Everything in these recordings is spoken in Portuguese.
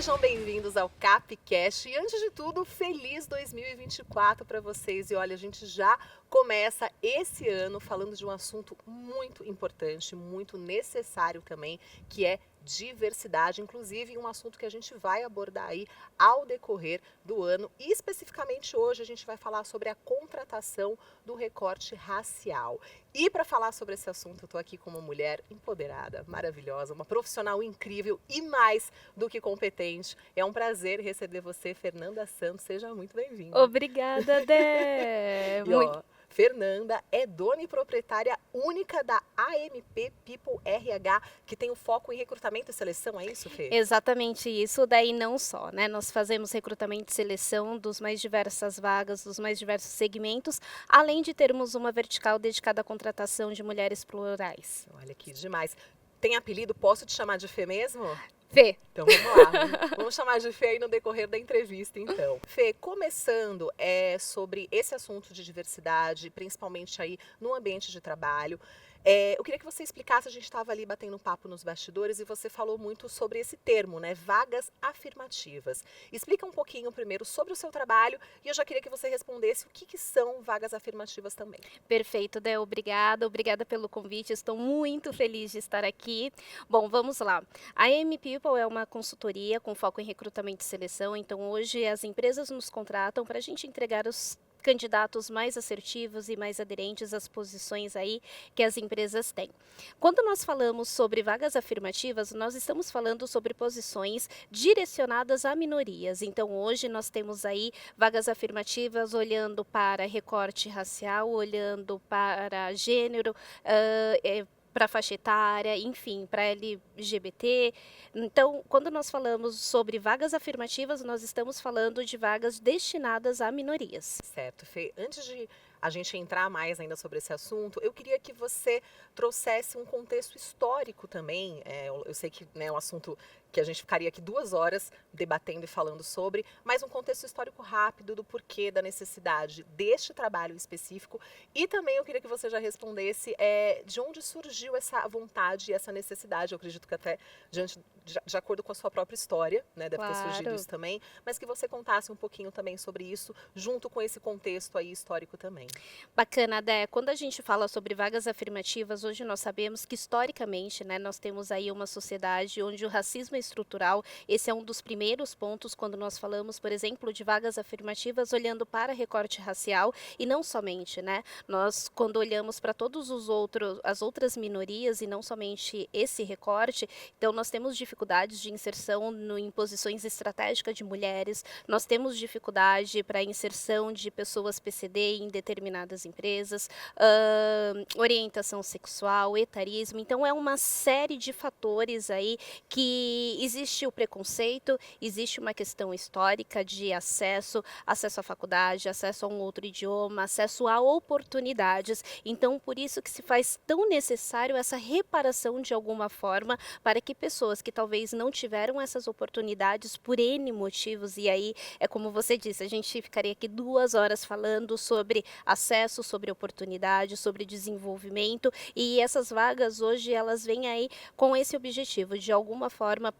Sejam bem-vindos ao Capcast e antes de tudo, feliz 2024 para vocês. E olha, a gente já começa esse ano falando de um assunto muito importante, muito necessário também, que é diversidade, inclusive um assunto que a gente vai abordar aí ao decorrer do ano. E especificamente hoje a gente vai falar sobre a contratação do recorte racial. E para falar sobre esse assunto, eu estou aqui com uma mulher empoderada, maravilhosa, uma profissional incrível e mais do que competente. É um prazer receber você, Fernanda Santos. Seja muito bem-vinda. Obrigada, Dé. E ó, Fernanda é dona e proprietária única da AMP People RH, que tem o foco em recrutamento e seleção, é isso, Fê? Exatamente isso, daí não só, né? Nós fazemos recrutamento e seleção dos mais diversas vagas, dos mais diversos segmentos, além de termos uma vertical dedicada à contratação de mulheres plurais. Olha que demais. Tem apelido? Posso te chamar de Fê mesmo? Fê. Então vamos lá, vamos chamar de Fê aí no decorrer da entrevista então. Fê, começando sobre esse assunto de diversidade, principalmente aí no ambiente de trabalho, eu queria que você explicasse, a gente estava ali batendo um papo nos bastidores e você falou muito sobre esse termo, né, vagas afirmativas. Explica um pouquinho primeiro sobre o seu trabalho e eu já queria que você respondesse o que são vagas afirmativas também. Perfeito, Dé, obrigada pelo convite, estou muito feliz de estar aqui. Bom, vamos lá. A AM People é uma consultoria com foco em recrutamento e seleção, então hoje as empresas nos contratam para a gente entregar os candidatos mais assertivos e mais aderentes às posições aí que as empresas têm. Quando nós falamos sobre vagas afirmativas, nós estamos falando sobre posições direcionadas a minorias. Então, hoje nós temos aí vagas afirmativas olhando para recorte racial, olhando para gênero, para faixa etária, enfim, para LGBT. Então, quando nós falamos sobre vagas afirmativas, nós estamos falando de vagas destinadas a minorias. Certo, Fê. Antes de a gente entrar mais ainda sobre esse assunto, eu queria que você trouxesse um contexto histórico também. Eu sei que é um assunto que a gente ficaria aqui 2 horas debatendo e falando sobre, mas um contexto histórico rápido do porquê da necessidade deste trabalho específico. E também eu queria que você já respondesse de onde surgiu essa vontade e essa necessidade. Eu acredito que até de acordo com a sua própria história, né, deve ter surgido Claro. isso também, mas que você contasse um pouquinho também sobre isso, junto com esse contexto aí histórico também. Bacana, Dé. Quando a gente fala sobre vagas afirmativas, hoje nós sabemos que historicamente, né, nós temos aí uma sociedade onde o racismo é estrutural. Esse é um dos primeiros pontos quando nós falamos, por exemplo, de vagas afirmativas olhando para recorte racial e não somente, né? Nós quando olhamos para todos os outros, as outras minorias e não somente esse recorte, então nós temos dificuldades de inserção em posições estratégicas de mulheres, nós temos dificuldade para a inserção de pessoas PCD em determinadas empresas, orientação sexual, etarismo. Então, é uma série de fatores aí que existe o preconceito, existe uma questão histórica de acesso à faculdade, acesso a um outro idioma, acesso a oportunidades. Então, por isso que se faz tão necessário essa reparação de alguma forma para que pessoas que talvez não tiveram essas oportunidades por N motivos, e aí é como você disse, a gente ficaria aqui 2 horas falando sobre acesso, sobre oportunidade, sobre desenvolvimento, e essas vagas hoje elas vêm aí com esse objetivo de alguma forma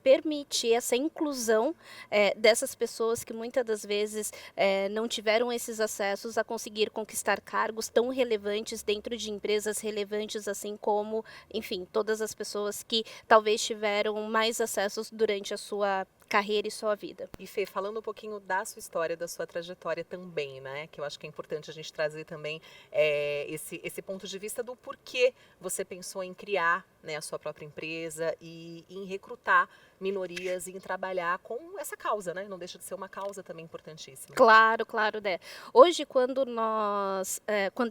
permitir essa inclusão dessas pessoas que muitas das vezes não tiveram esses acessos a conseguir conquistar cargos tão relevantes dentro de empresas relevantes, assim como, enfim, todas as pessoas que talvez tiveram mais acessos durante a sua carreira e sua vida. E Fê, falando um pouquinho da sua história, da sua trajetória também, né? Que eu acho que é importante a gente trazer também esse ponto de vista do porquê você pensou em criar, né, a sua própria empresa e em recrutar minorias e em trabalhar com essa causa, né? Não deixa de ser uma causa também importantíssima. Claro, Dé. Hoje, quando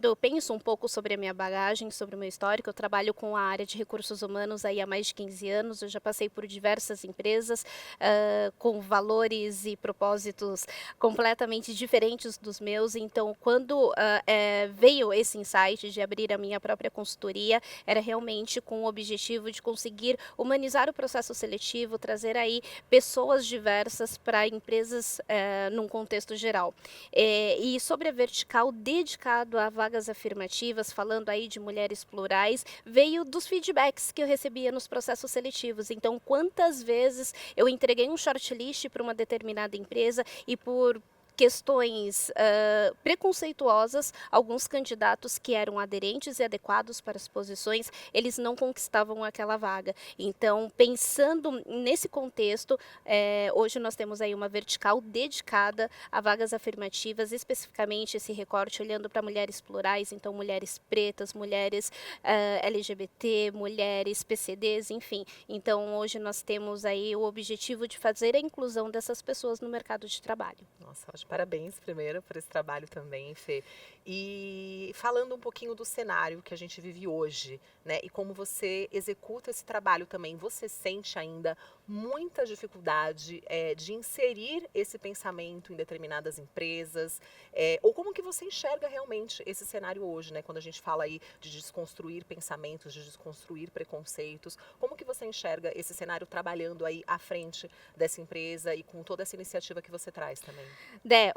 eu penso um pouco sobre a minha bagagem, sobre o meu histórico, eu trabalho com a área de recursos humanos aí há mais de 15 anos, eu já passei por diversas empresas, com valores e propósitos completamente diferentes dos meus, então quando veio esse insight de abrir a minha própria consultoria, era realmente com o objetivo de conseguir humanizar o processo seletivo, trazer aí pessoas diversas para empresas num contexto geral. E sobre a vertical dedicado a vagas afirmativas, falando aí de mulheres plurais, veio dos feedbacks que eu recebia nos processos seletivos. Então, quantas vezes eu entreguei um shortlist para uma determinada empresa e por questões preconceituosas, alguns candidatos que eram aderentes e adequados para as posições, eles não conquistavam aquela vaga. Então, pensando nesse contexto, hoje nós temos aí uma vertical dedicada a vagas afirmativas, especificamente esse recorte olhando para mulheres plurais, então mulheres pretas, mulheres LGBT, mulheres PCDs, enfim. Então, hoje nós temos aí o objetivo de fazer a inclusão dessas pessoas no mercado de trabalho. Nossa, parabéns primeiro por esse trabalho também, Fê. E falando um pouquinho do cenário que a gente vive hoje, né? E como você executa esse trabalho também, você sente ainda muita dificuldade de inserir esse pensamento em determinadas empresas? Ou como que você enxerga realmente esse cenário hoje, né? Quando a gente fala aí de desconstruir pensamentos, de desconstruir preconceitos, como que você enxerga esse cenário trabalhando aí à frente dessa empresa e com toda essa iniciativa que você traz também?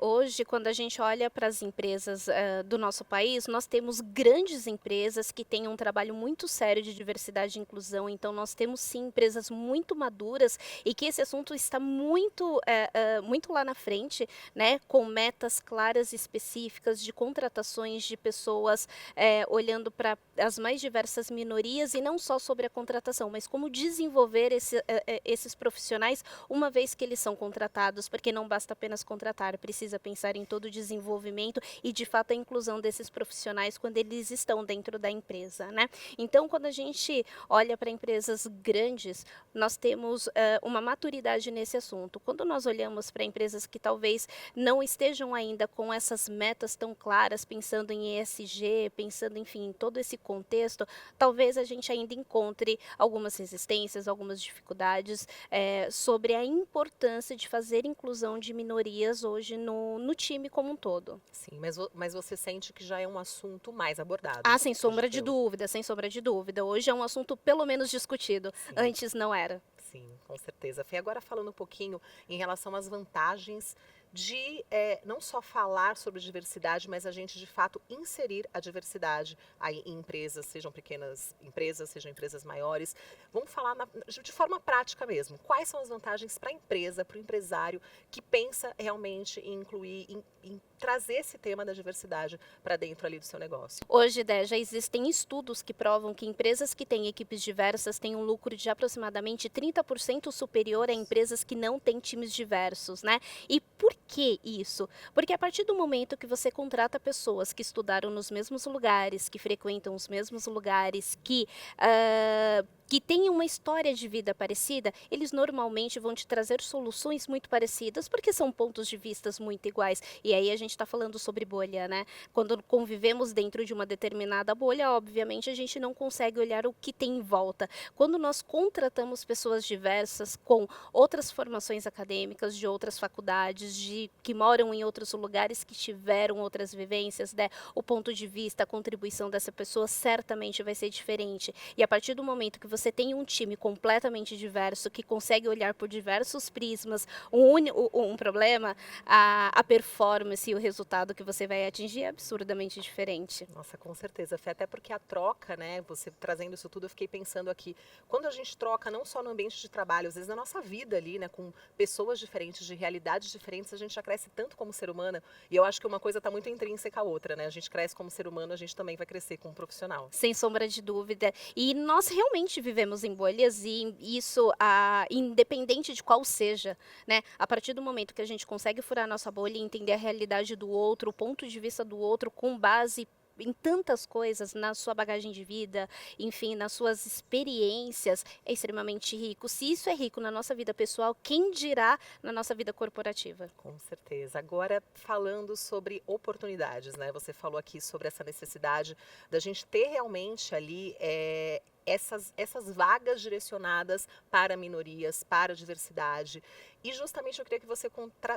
Hoje, quando a gente olha para as empresas do nosso país, nós temos grandes empresas que têm um trabalho muito sério de diversidade e inclusão. Então, nós temos sim empresas muito maduras e que esse assunto está muito lá na frente, né, com metas claras e específicas de contratações de pessoas olhando para as mais diversas minorias e não só sobre a contratação, mas como desenvolver esses profissionais uma vez que eles são contratados, porque não basta apenas contratar, precisa pensar em todo o desenvolvimento e, de fato, a inclusão desses profissionais quando eles estão dentro da empresa, né? Então, quando a gente olha para empresas grandes, nós temos uma maturidade nesse assunto. Quando nós olhamos para empresas que talvez não estejam ainda com essas metas tão claras, pensando em ESG, pensando, enfim, em todo esse contexto, talvez a gente ainda encontre algumas resistências, algumas dificuldades sobre a importância de fazer inclusão de minorias hoje no time como um todo. Sim, mas você sente que já é um assunto mais abordado, Sem sombra de dúvida, sem sombra de dúvida. Hoje é um assunto pelo menos discutido. Sim. Antes não era. Sim, com certeza. Fê, agora falando um pouquinho em relação às vantagens de não só falar sobre diversidade, mas a gente de fato inserir a diversidade aí em empresas, sejam pequenas empresas, sejam empresas maiores. Vamos falar de forma prática mesmo. Quais são as vantagens para a empresa, para o empresário que pensa realmente em incluir, em trazer esse tema da diversidade para dentro ali do seu negócio? Hoje, já existem estudos que provam que empresas que têm equipes diversas têm um lucro de aproximadamente 30% superior a empresas que não têm times diversos, né? E por que isso? Porque a partir do momento que você contrata pessoas que estudaram nos mesmos lugares, que frequentam os mesmos lugares, que têm uma história de vida parecida, eles normalmente vão te trazer soluções muito parecidas, porque são pontos de vistas muito iguais. E aí a gente está falando sobre bolha, né? Quando convivemos dentro de uma determinada bolha, obviamente a gente não consegue olhar o que tem em volta. Quando nós contratamos pessoas diversas com outras formações acadêmicas, de outras faculdades, que moram em outros lugares, que tiveram outras vivências, né? O ponto de vista, a contribuição dessa pessoa certamente vai ser diferente. E a partir do momento que você tem um time completamente diverso, que consegue olhar por diversos prismas, um problema, a performance e o resultado que você vai atingir é absurdamente diferente. Nossa, com certeza, Fê, até porque a troca, né, você trazendo isso tudo, eu fiquei pensando aqui, quando a gente troca não só no ambiente de trabalho, às vezes na nossa vida ali, né, com pessoas diferentes, de realidades diferentes, a gente já cresce tanto como ser humano, e eu acho que uma coisa está muito intrínseca à outra, né, a gente cresce como ser humano, a gente também vai crescer como profissional. Sem sombra de dúvida. E nós realmente vivemos em bolhas e isso, independente de qual seja, né? A partir do momento que a gente consegue furar a nossa bolha e entender a realidade do outro, o ponto de vista do outro com base em tantas coisas, na sua bagagem de vida, enfim, nas suas experiências, é extremamente rico. Se isso é rico na nossa vida pessoal, quem dirá na nossa vida corporativa? Com certeza. Agora, falando sobre oportunidades, né? Você falou aqui sobre essa necessidade da gente ter realmente ali essas vagas direcionadas para minorias, para diversidade. E justamente eu queria que você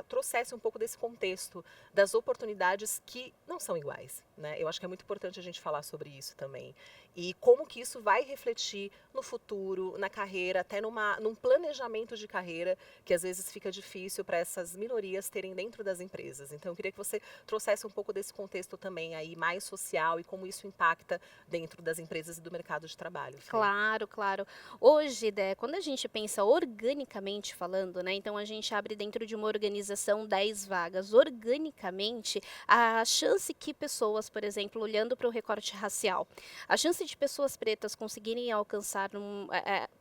trouxesse um pouco desse contexto das oportunidades que não são iguais, né? Eu acho que é muito importante a gente falar sobre isso também. E como que isso vai refletir no futuro, na carreira, até num planejamento de carreira que às vezes fica difícil para essas minorias terem dentro das empresas. Então eu queria que você trouxesse um pouco desse contexto também aí mais social e como isso impacta dentro das empresas e do mercado de trabalho. Fê. Claro, claro. Hoje, quando a gente pensa organicamente falando, né? Então a gente abre dentro de uma organização 10 vagas. Organicamente, a chance que pessoas, por exemplo, olhando para o recorte racial, a chance de pessoas pretas conseguirem alcançar,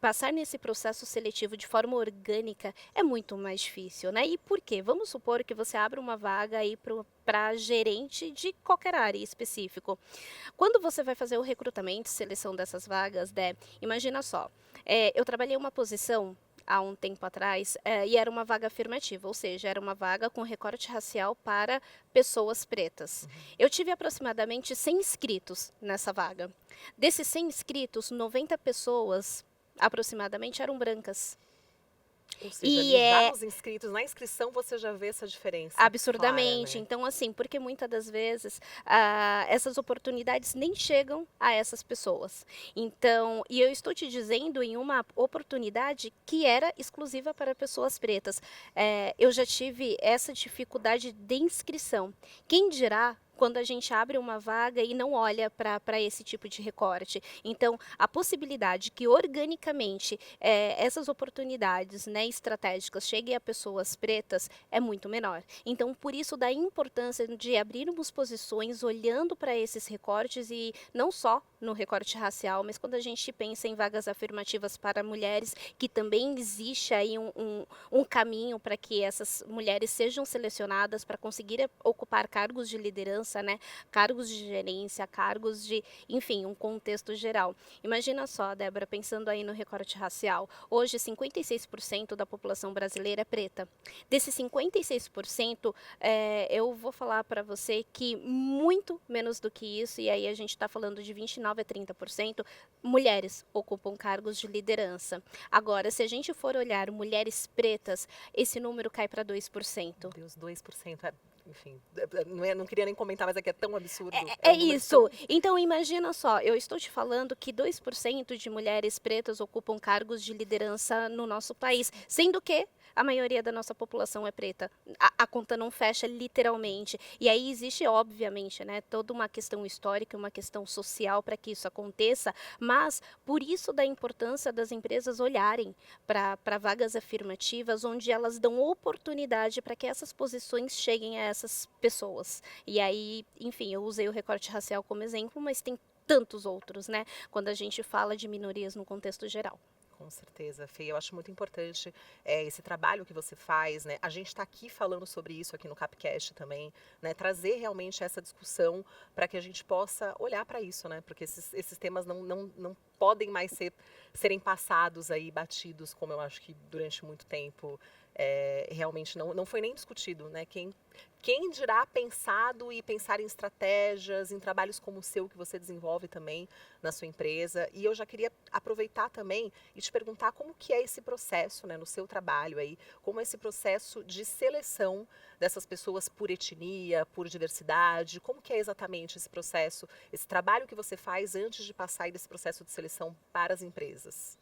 passar nesse processo seletivo de forma orgânica é muito mais difícil, né? E por quê? Vamos supor que você abre uma vaga aí para gerente de qualquer área específico. Quando você vai fazer o recrutamento e seleção dessas vagas, imagina só, eu trabalhei uma posição há um tempo atrás e era uma vaga afirmativa, ou seja, era uma vaga com recorte racial para pessoas pretas. Eu tive aproximadamente 100 inscritos nessa vaga. Desses 100 inscritos, 90 pessoas aproximadamente eram brancas. Ou seja, ali já nos inscritos, na inscrição você já vê essa diferença. Absurdamente. Clara, né? Então, assim, porque muitas das vezes essas oportunidades nem chegam a essas pessoas. Então, e eu estou te dizendo em uma oportunidade que era exclusiva para pessoas pretas. Eu já tive essa dificuldade de inscrição. Quem dirá quando a gente abre uma vaga e não olha para esse tipo de recorte. Então, a possibilidade que organicamente essas oportunidades, né, estratégicas cheguem a pessoas pretas é muito menor. Então, por isso da importância de abrirmos posições olhando para esses recortes e não só no recorte racial, mas quando a gente pensa em vagas afirmativas para mulheres, que também existe aí um caminho para que essas mulheres sejam selecionadas para conseguir ocupar cargos de liderança, né? Cargos de gerência, cargos de, enfim, um contexto geral. Imagina só, Débora, pensando aí no recorte racial, hoje 56% da população brasileira é preta. Desses 56%, eu vou falar para você que muito menos do que isso, e aí a gente está falando de 29% a 30%, mulheres ocupam cargos de liderança. Agora, se a gente for olhar mulheres pretas, esse número cai para 2%. Meu Deus, 2%. Enfim, não queria nem comentar, mas é que é tão absurdo. É isso. Então, imagina só, eu estou te falando que 2% de mulheres pretas ocupam cargos de liderança no nosso país, sendo que a maioria da nossa população é preta. A conta não fecha literalmente. E aí existe, obviamente, né, toda uma questão histórica, uma questão social para que isso aconteça, mas por isso da importância das empresas olharem para vagas afirmativas, onde elas dão oportunidade para que essas posições cheguem a essas pessoas. E aí, enfim, eu usei o recorte racial como exemplo, mas tem tantos outros, né, quando a gente fala de minorias no contexto geral. Com certeza, Fê. Eu acho muito importante esse trabalho que você faz, né? A gente está aqui falando sobre isso aqui no Capcast também, né? Trazer realmente essa discussão para que a gente possa olhar para isso, né? Porque esses temas não podem mais serem passados aí, batidos, como eu acho que durante muito tempo realmente não foi nem discutido, né? Quem dirá pensado e pensar em estratégias, em trabalhos como o seu que você desenvolve também na sua empresa. E eu já queria aproveitar também e te perguntar como que é esse processo, né, no seu trabalho aí, como é esse processo de seleção dessas pessoas por etnia, por diversidade, como que é exatamente esse processo, esse trabalho que você faz antes de passar aí desse processo de seleção para as empresas?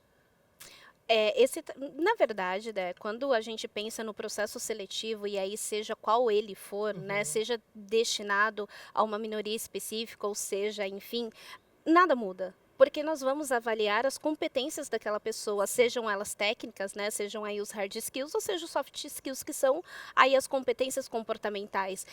Na verdade, né, quando a gente pensa no processo seletivo, e aí seja qual ele for, né, seja destinado a uma minoria específica, ou seja, enfim, nada muda. Porque nós vamos avaliar as competências daquela pessoa, sejam elas técnicas, né, sejam aí os hard skills, ou seja os soft skills, que são aí as competências comportamentais.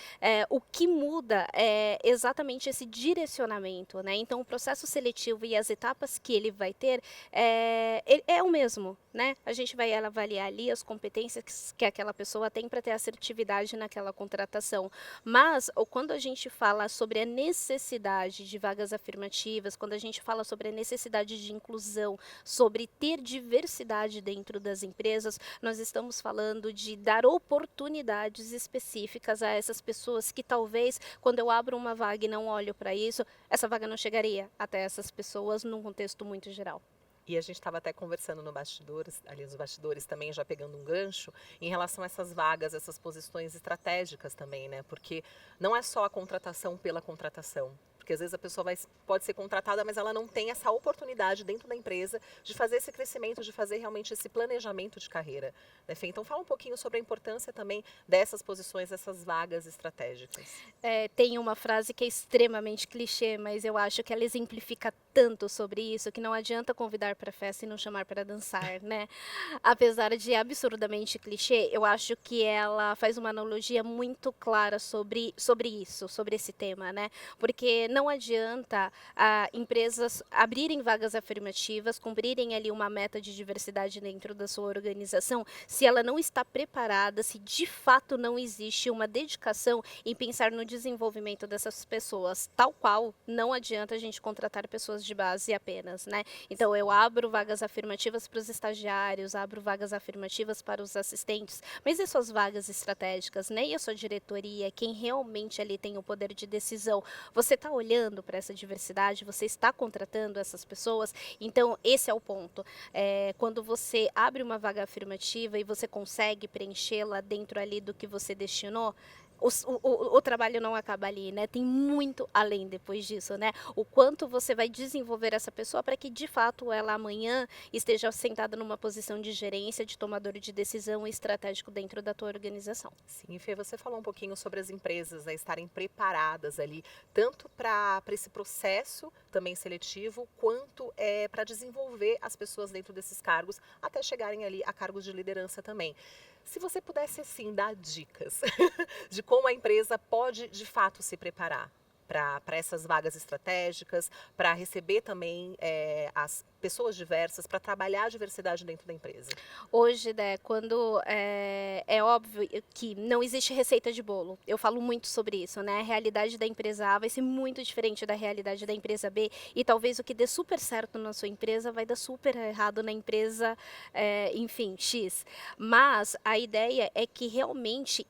O que muda é exatamente esse direcionamento, né? Então, o processo seletivo e as etapas que ele vai ter é o mesmo, né? A gente vai avaliar ali as competências que aquela pessoa tem para ter assertividade naquela contratação. Mas, quando a gente fala sobre a necessidade de vagas afirmativas, quando a gente fala sobre sobre a necessidade de inclusão, sobre ter diversidade dentro das empresas, nós estamos falando de dar oportunidades específicas a essas pessoas que talvez, quando eu abro uma vaga e não olho para isso, essa vaga não chegaria até essas pessoas num contexto muito geral. E a gente estava até conversando no bastidores, ali nos bastidores também, já pegando um gancho, em relação a essas vagas, essas posições estratégicas também, né? Porque não é só a contratação pela contratação. Porque às vezes a pessoa pode ser contratada, mas ela não tem essa oportunidade dentro da empresa de fazer esse crescimento, de fazer realmente esse planejamento de carreira. Né, Fê? Então fala um pouquinho sobre a importância também dessas posições, dessas vagas estratégicas. Tem uma frase que é extremamente clichê, mas eu acho que ela exemplifica tanto sobre isso que não adianta convidar para festa e não chamar para dançar, né? Apesar de absurdamente clichê, eu acho que ela faz uma analogia muito clara sobre isso, sobre esse tema, né? Porque não adianta empresas abrirem vagas afirmativas, cumprirem ali uma meta de diversidade dentro da sua organização, se ela não está preparada, se de fato não existe uma dedicação em pensar no desenvolvimento dessas pessoas, tal qual não adianta a gente contratar pessoas de base apenas, né? Então eu abro vagas afirmativas para os estagiários, abro vagas afirmativas para os assistentes, mas e suas vagas estratégicas, né? E a sua diretoria, quem realmente ali tem o poder de decisão? Você está olhando para essa diversidade? Você está contratando essas pessoas? Então esse é o ponto. Quando você abre uma vaga afirmativa e você consegue preenchê-la dentro ali do que você destinou, o trabalho não acaba ali, né? Tem muito além depois disso, né? O quanto você vai desenvolver essa pessoa para que, de fato, ela amanhã esteja sentada numa posição de gerência, de tomador de decisão estratégico dentro da tua organização. Sim, Fê, você falou um pouquinho sobre as empresas, né, estarem preparadas ali, tanto para esse processo também seletivo, quanto para desenvolver as pessoas dentro desses cargos, até chegarem ali a cargos de liderança também. Se você pudesse, assim, dar dicas de como a empresa pode, de fato, se preparar para essas vagas estratégicas, para receber também as pessoas diversas, para trabalhar a diversidade dentro da empresa. Hoje, né, quando é óbvio que não existe receita de bolo. Eu falo muito sobre isso, né? A realidade da empresa A vai ser muito diferente da realidade da empresa B e talvez o que dê super certo na sua empresa vai dar super errado na empresa, enfim, X. Mas a ideia é que realmente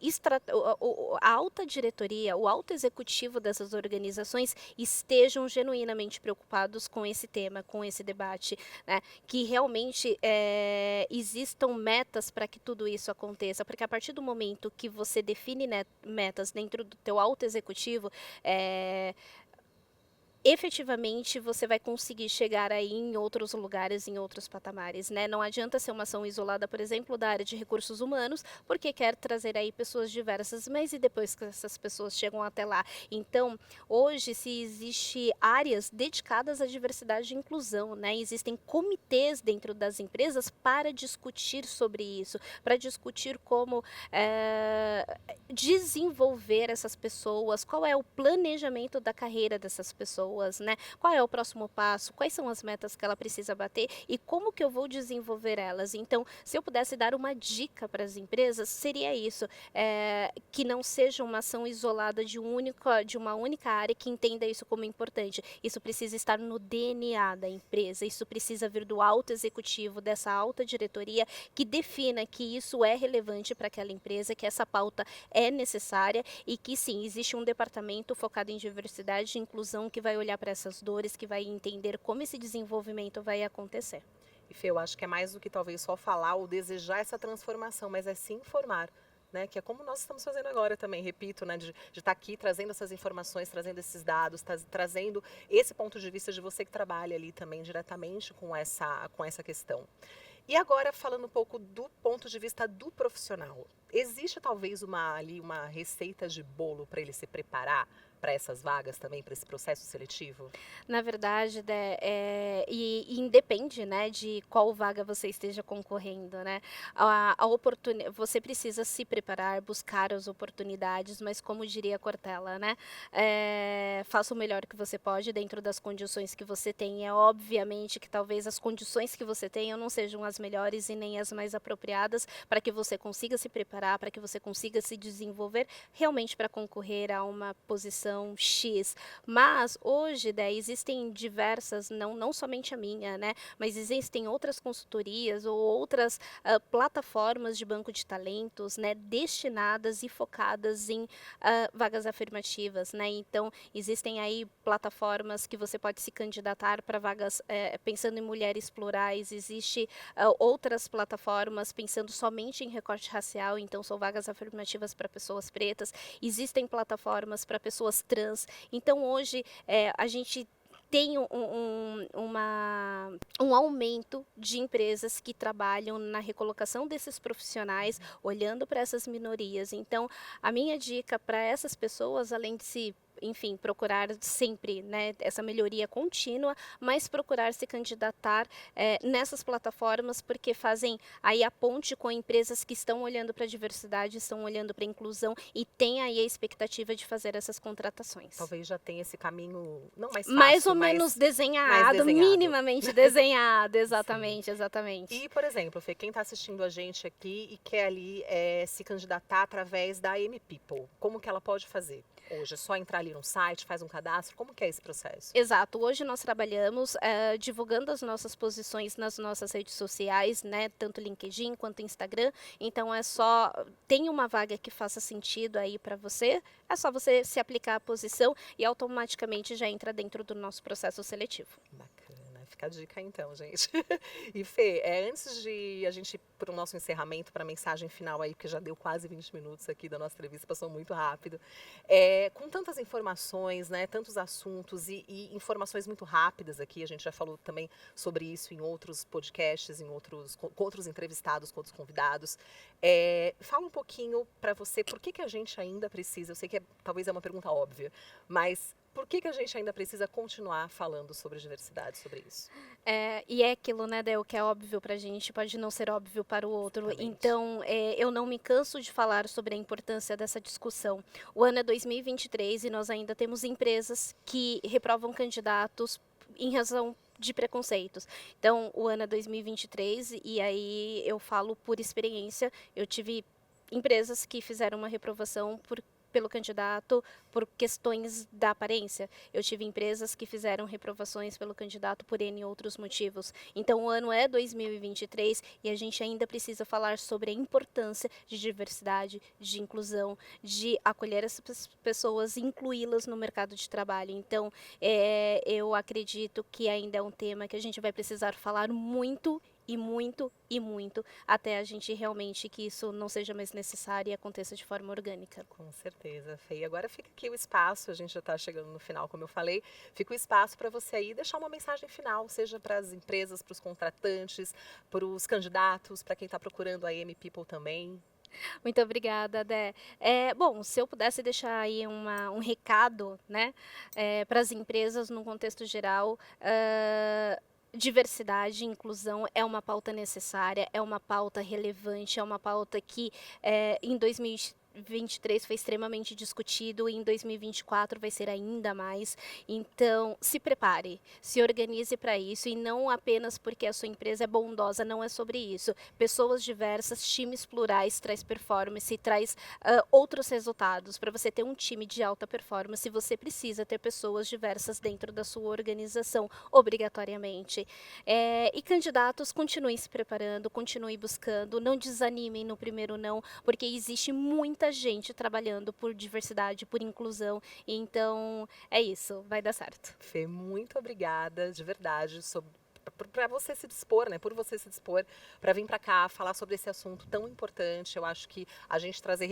a alta diretoria, o alto executivo dessas organizações estejam genuinamente preocupados com esse tema, com esse debate, né? Que realmente existam metas para que tudo isso aconteça, porque a partir do momento que você define metas dentro do teu alto executivo, efetivamente você vai conseguir chegar aí em outros lugares, em outros patamares, né? Não adianta ser uma ação isolada, por exemplo, da área de recursos humanos, porque quer trazer aí pessoas diversas, mas e depois que essas pessoas chegam até lá? Então, hoje, se existe áreas dedicadas à diversidade e inclusão, né? Existem comitês dentro das empresas para discutir sobre isso, para discutir como desenvolver essas pessoas, qual é o planejamento da carreira dessas pessoas, né? Qual é o próximo passo? Quais são as metas que ela precisa bater e como que eu vou desenvolver elas? Então, se eu pudesse dar uma dica para as empresas, seria isso, que não seja uma ação isolada de uma única área que entenda isso como importante. Isso precisa estar no DNA da empresa, isso precisa vir do alto executivo, dessa alta diretoria, que defina que isso é relevante para aquela empresa, que essa pauta é necessária e que sim, existe um departamento focado em diversidade e inclusão que vai olhar para essas dores, que vai entender como esse desenvolvimento vai acontecer. E Fê, eu acho que é mais do que talvez só falar ou desejar essa transformação, mas é se informar. Né, que é como nós estamos fazendo agora também, repito, né, de estar aqui trazendo essas informações, trazendo esses dados, trazendo esse ponto de vista de você que trabalha ali também diretamente com essa questão. E agora, falando um pouco do ponto de vista do profissional, existe talvez uma receita de bolo para ele se preparar para essas vagas também, para esse processo seletivo? Na verdade, né, e independe, né, de qual vaga você esteja concorrendo, né? Você precisa se preparar, buscar as oportunidades, mas como diria a Cortella, né? Faça o melhor que você pode dentro das condições que você tem. É obviamente que talvez as condições que você tenha não sejam as melhores e nem as mais apropriadas para que você consiga se preparar preparar para que você consiga se desenvolver realmente para concorrer a uma posição X. Mas hoje, existem diversas, não somente a minha, né, mas existem outras consultorias ou outras plataformas de banco de talentos, né, destinadas e focadas em vagas afirmativas, né? Então, existem aí plataformas que você pode se candidatar para vagas pensando em mulheres plurais, existe outras plataformas pensando somente em recorte racial, então são vagas afirmativas para pessoas pretas, existem plataformas para pessoas trans. Então, hoje, a gente tem um aumento de empresas que trabalham na recolocação desses profissionais, olhando para essas minorias. Então, a minha dica para essas pessoas, além de se enfim, procurar sempre, né, essa melhoria contínua, mas procurar se candidatar nessas plataformas, porque fazem aí a ponte com empresas que estão olhando para a diversidade, estão olhando para a inclusão e têm aí a expectativa de fazer essas contratações. Talvez já tenha esse caminho, não mais fácil, mais ou menos desenhado, minimamente desenhado, exatamente, exatamente. E, por exemplo, Fê, quem está assistindo a gente aqui e quer ali se candidatar através da M-People, como que ela pode fazer? Hoje é só entrar ali no site, faz um cadastro, como que é esse processo? Exato, hoje nós trabalhamos divulgando as nossas posições nas nossas redes sociais, né, tanto LinkedIn quanto Instagram, então tem uma vaga que faça sentido aí para você, é só você se aplicar à posição e automaticamente já entra dentro do nosso processo seletivo. Bacana, fica a dica então, gente. E Fê, antes de a gente ir para o nosso encerramento, para a mensagem final aí, porque já deu quase 20 minutos aqui da nossa entrevista, passou muito rápido, com tantas informações, né, tantos assuntos e informações muito rápidas aqui, a gente já falou também sobre isso em outros podcasts, com outros entrevistados, com outros convidados. Fala um pouquinho para você, por que a gente ainda precisa, eu sei que talvez é uma pergunta óbvia, mas por que a gente ainda precisa continuar falando sobre diversidade, sobre isso? E é aquilo, né, Del, que é óbvio pra gente, pode não ser óbvio para o outro. Exatamente. Então, eu não me canso de falar sobre a importância dessa discussão. O ano é 2023 e nós ainda temos empresas que reprovam candidatos em razão de preconceitos. Então, o ano é 2023 e aí eu falo por experiência, eu tive empresas que fizeram uma reprovação pelo candidato por questões da aparência. Eu tive empresas que fizeram reprovações pelo candidato por N outros motivos. Então, o ano é 2023 e a gente ainda precisa falar sobre a importância de diversidade, de inclusão, de acolher essas pessoas e incluí-las no mercado de trabalho. Então, eu acredito que ainda é um tema que a gente vai precisar falar muito e muito, e muito, até a gente realmente que isso não seja mais necessário e aconteça de forma orgânica. Com certeza, Fê. E agora fica aqui o espaço, a gente já está chegando no final, como eu falei, fica o espaço para você aí deixar uma mensagem final, seja para as empresas, para os contratantes, para os candidatos, para quem está procurando a M-People também. Muito obrigada, Dé. Bom, se eu pudesse deixar aí um recado, né, para as empresas no contexto geral, diversidade e inclusão é uma pauta necessária, é uma pauta relevante, é uma pauta que em 2023 foi extremamente discutido e em 2024 vai ser ainda mais. Então, se prepare, se organize para isso e não apenas porque a sua empresa é bondosa, não é sobre isso. Pessoas diversas, times plurais, traz performance, traz outros resultados. Para você ter um time de alta performance, você precisa ter pessoas diversas dentro da sua organização, obrigatoriamente. E candidatos, continuem se preparando, continuem buscando, não desanimem no primeiro não, porque existe muita gente trabalhando por diversidade, por inclusão, então é isso, vai dar certo. Fê, muito obrigada, de verdade, para você se dispor, né? Por você se dispor para vir para cá falar sobre esse assunto tão importante. Eu acho que a gente trazer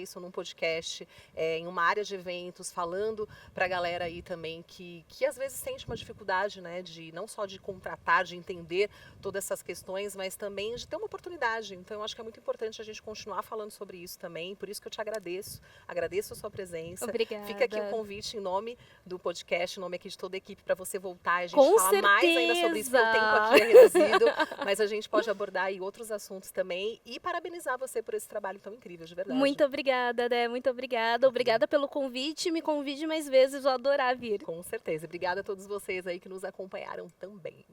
isso num podcast, em uma área de eventos, falando para a galera aí também que às vezes sente uma dificuldade, né? De não só de contratar, de entender todas essas questões, mas também de ter uma oportunidade. Então, eu acho que é muito importante a gente continuar falando sobre isso também. Por isso que eu te agradeço a sua presença. Obrigada. Fica aqui o convite em nome do podcast, em nome aqui de toda a equipe, para você voltar e a gente Com falar mais ainda sobre isso, porque o tempo aqui é reduzido, mas a gente pode abordar aí outros assuntos também e parabenizar você por esse trabalho tão incrível, de verdade. Muito obrigada, Dé, muito obrigada. Obrigada pelo convite, me convide mais vezes, vou adorar vir. Com certeza. Obrigada a todos vocês aí que nos acompanharam também.